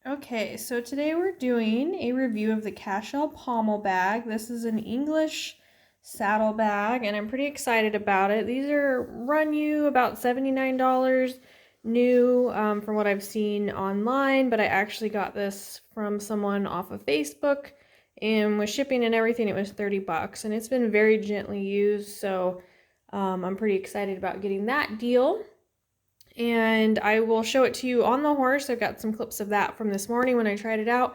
Okay, so today we're doing a review of the Cashel Pommel bag. This is an English saddle bag, and I'm pretty excited about it. These run you about $79 new from what I've seen online, but I actually got this from someone off of Facebook, and with shipping and everything, it was 30 bucks, and it's been very gently used, so I'm pretty excited about getting that deal. And I will show it to you on the horse. I've got some clips of that from this morning when I tried it out,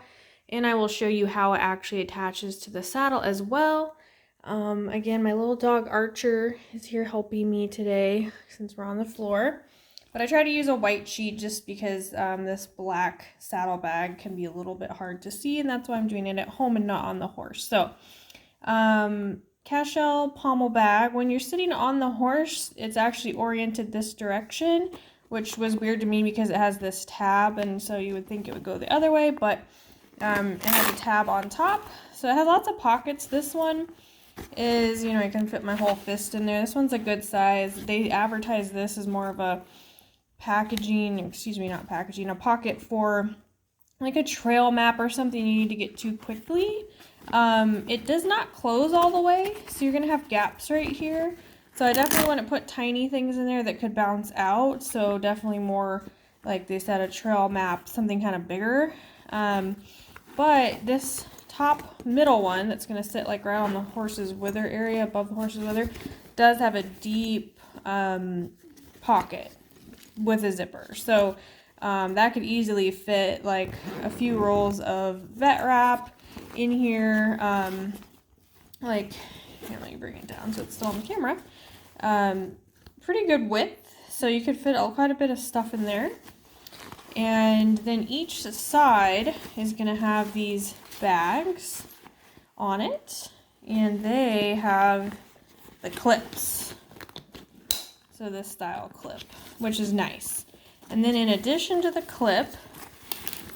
and I will show you how it actually attaches to the saddle as well. Again, my little dog Archer is here helping me today since we're on the floor, but I try to use a white sheet just because this black saddle bag can be a little bit hard to see, and that's why I'm doing it at home and not on the horse. So Cashel pommel bag, when you're sitting on the horse, it's actually oriented this direction, which was weird to me because it has this tab, and so you would think it would go the other way, but it has a tab on top, so it has lots of pockets. This one is, I can fit my whole fist in there. This one's a good size. They advertise this as more of a a pocket for like a trail map or something you need to get to quickly. It does not close all the way, so you're gonna have gaps right here. So I definitely want to put tiny things in there that could bounce out. So definitely more, like they said, a trail map, something kind of bigger. But this top middle one that's gonna sit like right on the horse's wither area, above the horse's wither, does have a deep pocket with a zipper. So that could easily fit like a few rolls of vet wrap in here. Here, let me bring it down so it's still on the camera. Pretty good width, so you could fit quite a bit of stuff in there. And then each side is going to have these bags on it, and they have the clips. So this style clip, which is nice. And then in addition to the clip,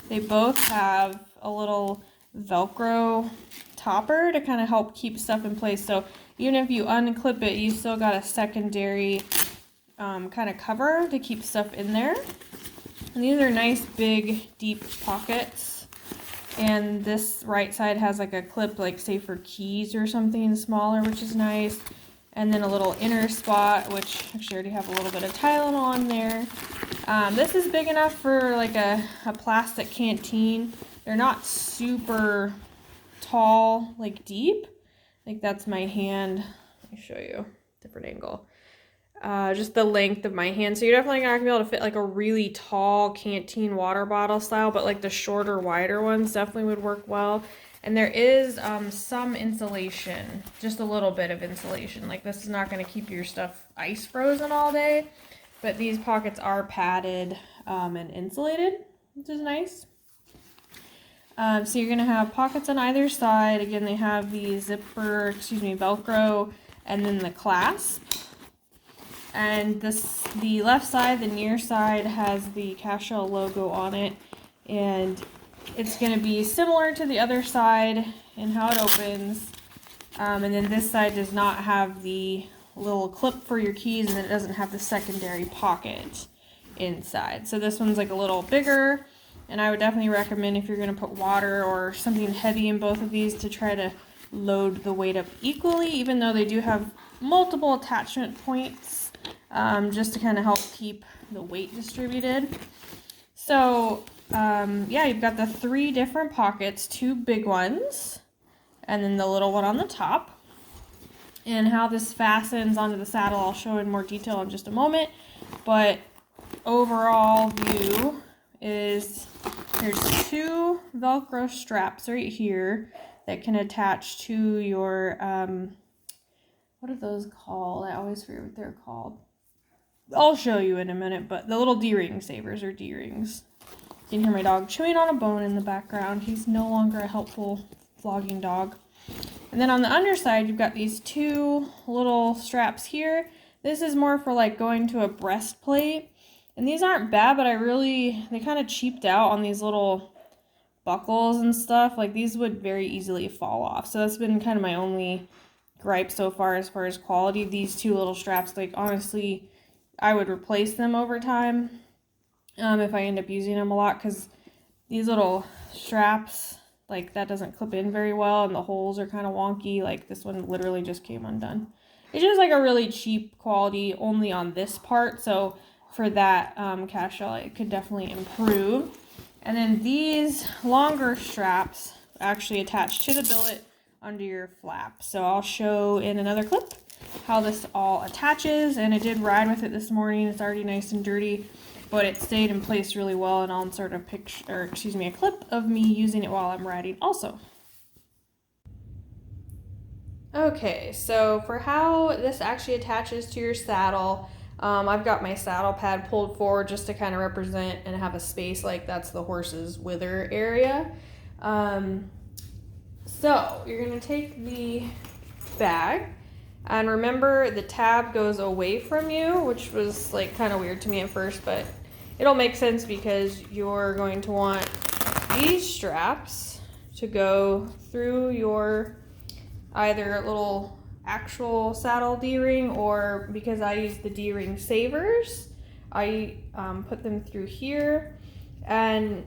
they both have a little Velcro topper to kind of help keep stuff in place. So even if you unclip it, you still got a secondary kind of cover to keep stuff in there. And these are nice big deep pockets. And this right side has like a clip, like say for keys or something smaller, which is nice. And then a little inner spot, which actually already have a little bit of Tylenol on there. This is big enough for like a plastic canteen. They're not super tall, like deep. Like that's my hand. Let me show you a different angle. Just the length of my hand. So you're definitely not gonna be able to fit like a really tall canteen water bottle style, but like the shorter, wider ones definitely would work well. And there is some insulation, just a little bit of insulation. Like this is not gonna keep your stuff ice frozen all day, but these pockets are padded and insulated, which is nice. So you're gonna have pockets on either side. Again, they have the Velcro, and then the clasp. And the left side, the near side, has the Cashel logo on it, and it's gonna be similar to the other side in how it opens. And then this side does not have the little clip for your keys, and then it doesn't have the secondary pocket inside. So this one's like a little bigger. And I would definitely recommend, if you're going to put water or something heavy in both of these, to try to load the weight up equally, even though they do have multiple attachment points, just to kind of help keep the weight distributed. So yeah, you've got the 3 different pockets, 2 big ones, and then the little one on the top. And how this fastens onto the saddle, I'll show in more detail in just a moment. But overall view is there's 2 Velcro straps right here that can attach to your, what are those called? I always forget what they're called. I'll show you in a minute, but the little D-ring savers or D-rings. You can hear my dog chewing on a bone in the background. He's no longer a helpful vlogging dog. And then on the underside, you've got these 2 little straps here. This is more for like going to a breastplate. And these aren't bad, but they kind of cheaped out on these little buckles and stuff. Like these would very easily fall off. So that's been kind of my only gripe so far as quality. These 2 little straps, like honestly, I would replace them over time if I end up using them a lot, because these little straps, like that doesn't clip in very well, and the holes are kind of wonky. Like this one literally just came undone. It's just like a really cheap quality only on this part, so for that Cashel, it could definitely improve. And then these longer straps actually attach to the billet under your flap. So I'll show in another clip how this all attaches, and I did ride with it this morning. It's already nice and dirty, but it stayed in place really well, and I'll insert a picture, or excuse me, a clip of me using it while I'm riding also. Okay, so for how this actually attaches to your saddle, I've got my saddle pad pulled forward just to kind of represent and have a space like that's the horse's wither area. So you're going to take the bag, and remember the tab goes away from you, which was like kind of weird to me at first, but it'll make sense because you're going to want these straps to go through your either little actual saddle D-ring, or because I use the D-ring savers, I put them through here. And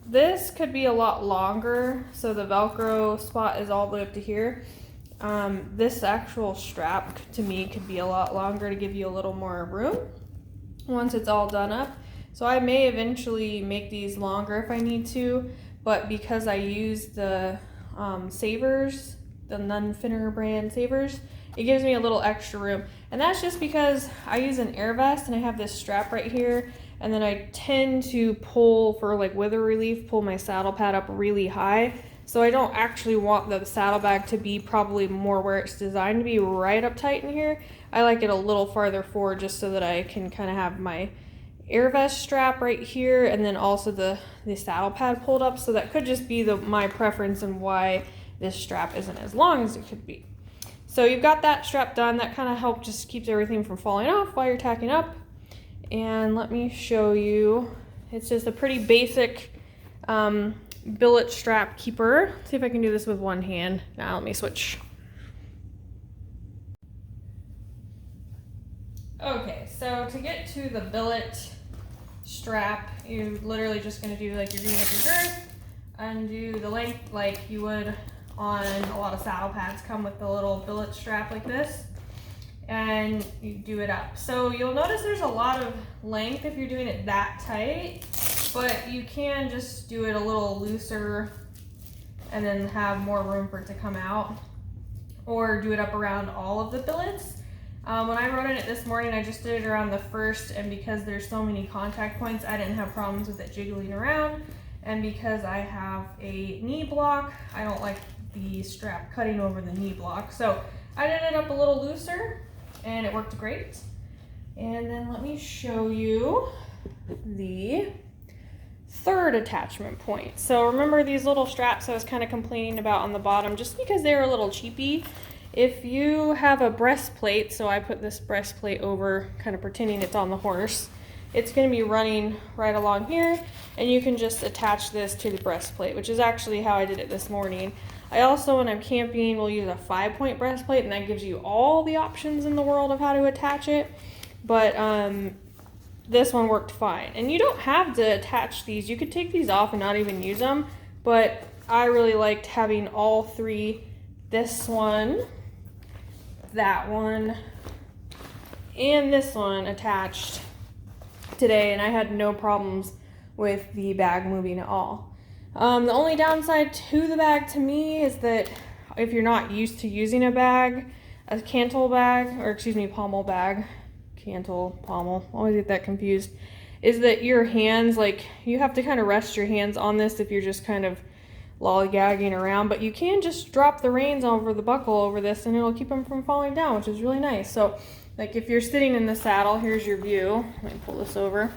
this could be a lot longer, so the Velcro spot is all the way up to here. This actual strap to me could be a lot longer to give you a little more room once it's all done up. So I may eventually make these longer if I need to, but because I use the savers, the Nunfinner brand savers, it gives me a little extra room. And that's just because I use an air vest and I have this strap right here, and then I tend to pull, for like wither relief, pull my saddle pad up really high. So I don't actually want the saddlebag to be probably more where it's designed to be, right up tight in here. I like it a little farther forward just so that I can kind of have my air vest strap right here, and then also the saddle pad pulled up. So that could just be my preference and why this strap isn't as long as it could be. So you've got that strap done. That kind of helps, just keeps everything from falling off while you're tacking up. And let me show you. It's just a pretty basic billet strap keeper. See if I can do this with one hand. Now let me switch. Okay, so to get to the billet strap, you're literally just going to do like you're doing up your girth, undo the length like you would on a lot of saddle pads. Come with the little billet strap like this, and you do it up. So you'll notice there's a lot of length if you're doing it that tight, but you can just do it a little looser and then have more room for it to come out, or do it up around all of the billets. When I rode in it this morning, I just did it around the first, and because there's so many contact points, I didn't have problems with it jiggling around. And because I have a knee block, I don't like the strap cutting over the knee block. So I did it up a little looser, and it worked great. And then let me show you the third attachment point. So remember these little straps I was kind of complaining about on the bottom, just because they were a little cheapy. If you have a breastplate, so I put this breastplate over, kind of pretending it's on the horse, it's going to be running right along here, and you can just attach this to the breastplate, which is actually how I did it this morning. I also, when I'm camping, will use a 5-point breastplate, and that gives you all the options in the world of how to attach it. But this one worked fine. And you don't have to attach these. You could take these off and not even use them, but I really liked having all three, this one, that one, and this one attached today, and I had no problems with the bag moving at all. The only downside to the bag to me is that if you're not used to using a bag, a cantle bag, or excuse me, pommel bag, cantle, pommel, always get that confused, is that your hands, like, you have to kind of rest your hands on this if you're just kind of lollygagging around, but you can just drop the reins over the buckle over this and it'll keep them from falling down, which is really nice. So like if you're sitting in the saddle, here's your view. Let me pull this over.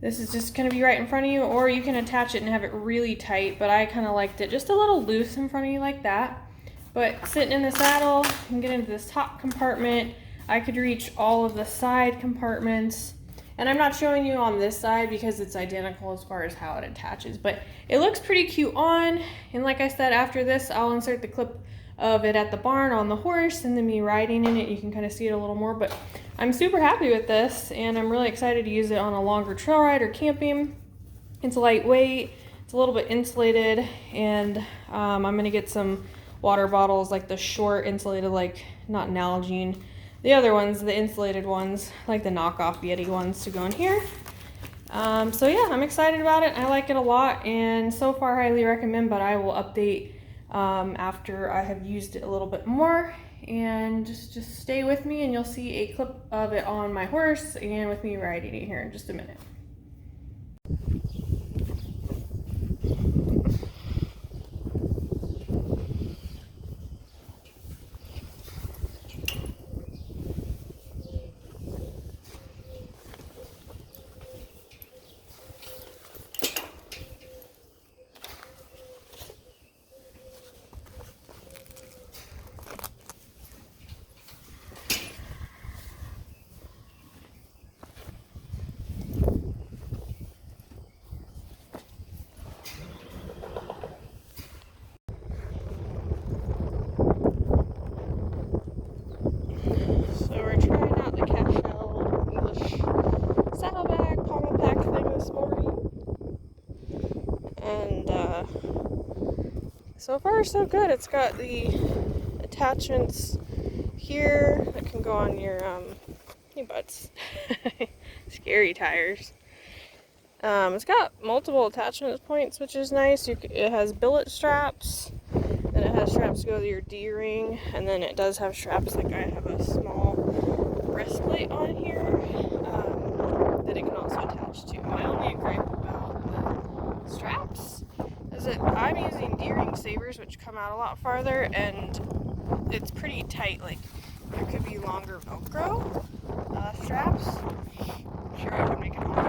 This is just going to be right in front of you, or you can attach it and have it really tight, but I kind of liked it just a little loose in front of you like that. But sitting in the saddle, you can get into this top compartment. I could reach all of the side compartments. And I'm not showing you on this side because it's identical as far as how it attaches, but it looks pretty cute on. And like I said, after this, I'll insert the clip of it at the barn on the horse and then me riding in it. You can kind of see it a little more, but I'm super happy with this, and I'm really excited to use it on a longer trail ride or camping. It's lightweight, it's a little bit insulated, and I'm gonna get some water bottles, like the short insulated, like not Nalgene, the other ones, the insulated ones, like the knockoff Yeti ones, to go in here. So yeah, I'm excited about it. I like it a lot, and so far highly recommend, but I will update after I have used it a little bit more. And just stay with me, and you'll see a clip of it on my horse and with me riding it here in just a minute. So we're trying out the Cashel English saddlebag pommel pack thing this morning, and so far so good. It's got the attachments here that can go on your hey butts, scary tires. It's got multiple attachment points, which is nice. It has billet straps, and it has straps to go to your D-ring, and then it does have straps, like I have a small breastplate on here that it can also attach to. My only gripe about the straps is that I'm using D-ring sabers, which come out a lot farther, and it's pretty tight. Like, there could be longer Velcro straps. I'm sure I would make it hard.